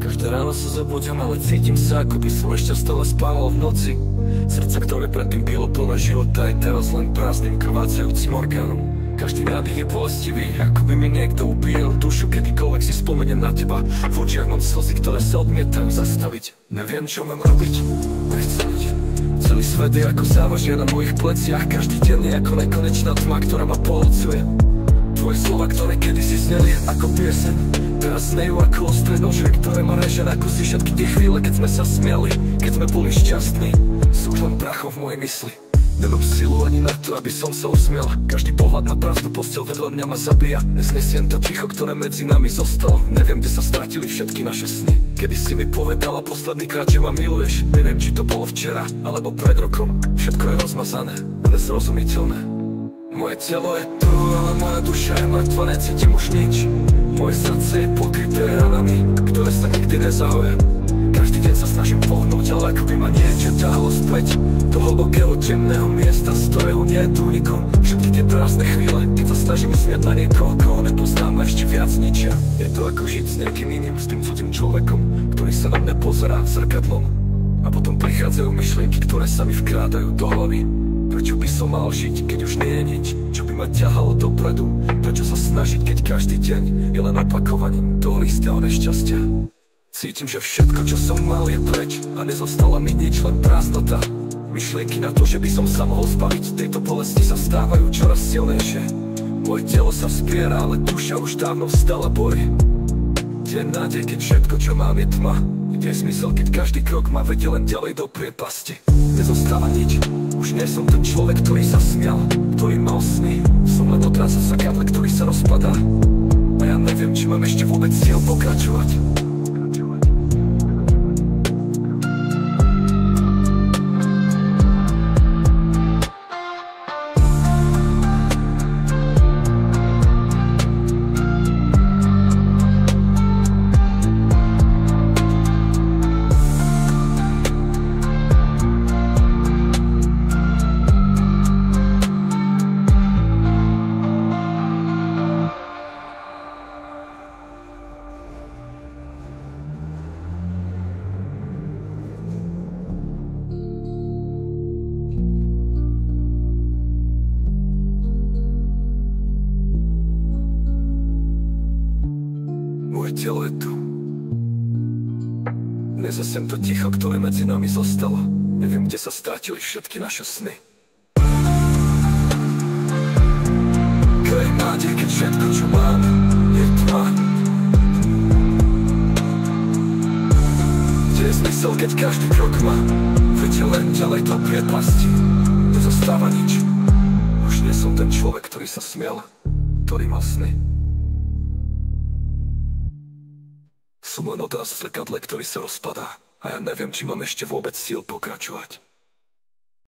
Každé ráno sa zobudím, ale cítim sa, ako by som ešte stále spával v noci. Srdce, ktoré predtým bylo plné života, je teraz len prázdnym krvácajúcim orgánom. Každý nádych je bolestivý, ako by mi niekto upíjal dušu, kedykoľvek si spomeniem na teba. V očiach mám slzy, ktoré sa odmietajú zastaviť. Neviem, čo mám robiť, nechcem nič. Celý svet je ako závažie na mojich pleciach. Každý deň je ako nekonečná tma, ktorá ma pohlcuje. Tvoje slova, ktoré kedysi zneli ako pieseň, teraz znejú ako ostré nože, ktoré ma reže na kusy. Všetky tie chvíle, keď sme sa smiali, keď sme boli šťastní, sú už len prachom v mojej mysli. Nemám silu ani na to, aby som sa usmiel. Každý pohľad na prázdnu posteľ vedľa mňa ma zabíja. Neznesiem to ticho, ktoré medzi nami zostalo. Neviem, kde sa stratili všetky naše sny. Kedy si mi povedala posledný krát, že ma miluješ. Neviem, či to bolo včera, alebo pred rokom. Všetko je rozmazané, nezrozumiteľné. Moje telo je tu, ale moja duša je mŕtva, necítim už nič. Moje srdce je pokryté ranami, ktoré sa nikdy nezahoja. Každý deň sa snažím pohnúť, ale ako by ma niečo ťahalo späť do hlbokého temného miesta, z ktorého nie je tu nikom. Všetky tie prázdne chvíle, keď sa snažím smiať na niekoho, koho nepoznám, ešte viac ničia. Je to ako žiť s niekým iným, s tým cudzým človekom, ktorý sa na mňa pozerá zrkadlom. A potom prichádzajú myšlienky, ktoré sa mi vkrádajú do hlavy. Prečo by som mal žiť, keď už nie je nič, čo by ma ťahalo dopredu? Prečo sa snažiť, keď každý deň je len opakovaním toho istého nešťastia? Cítim, že všetko, čo som mal, je preč a nezostala mi nič, len prázdnota. Myšlienky na to, že by som sa mohol zbaviť tejto bolesti, sa stávajú čoraz silnejšie. Moje telo sa vzpiera, ale duša už dávno vstala boj. Kde je nádej, keď všetko, čo mám, je tma? Kde je zmysel, keď každý krok ma vedie len ďalej do priepasti? Nezostáva nič, už nie som ten človek, ktorý sa smial, ktorý mal sny. Som len odraz v zrkadle, ktorý sa rozpadá. A ja neviem, či mám ešte vôbec síl pokračovať. Moje telo je tu. Nezasem to ticho, ktoré medzi nami zostalo. Neviem, kde sa strátili všetky naše sny. Kde je nádej, keď všetko, čo mám, je tma? Kde je zmysel, keď každý krok ma vedie len ďalej do priepasti? Nezostáva nič. Už nie som ten človek, ktorý sa smiel, ktorý mal sny. Som len odraz v zrkadle, ktorý sa rozpadá. A ja neviem, či mám ešte vôbec síl pokračovať.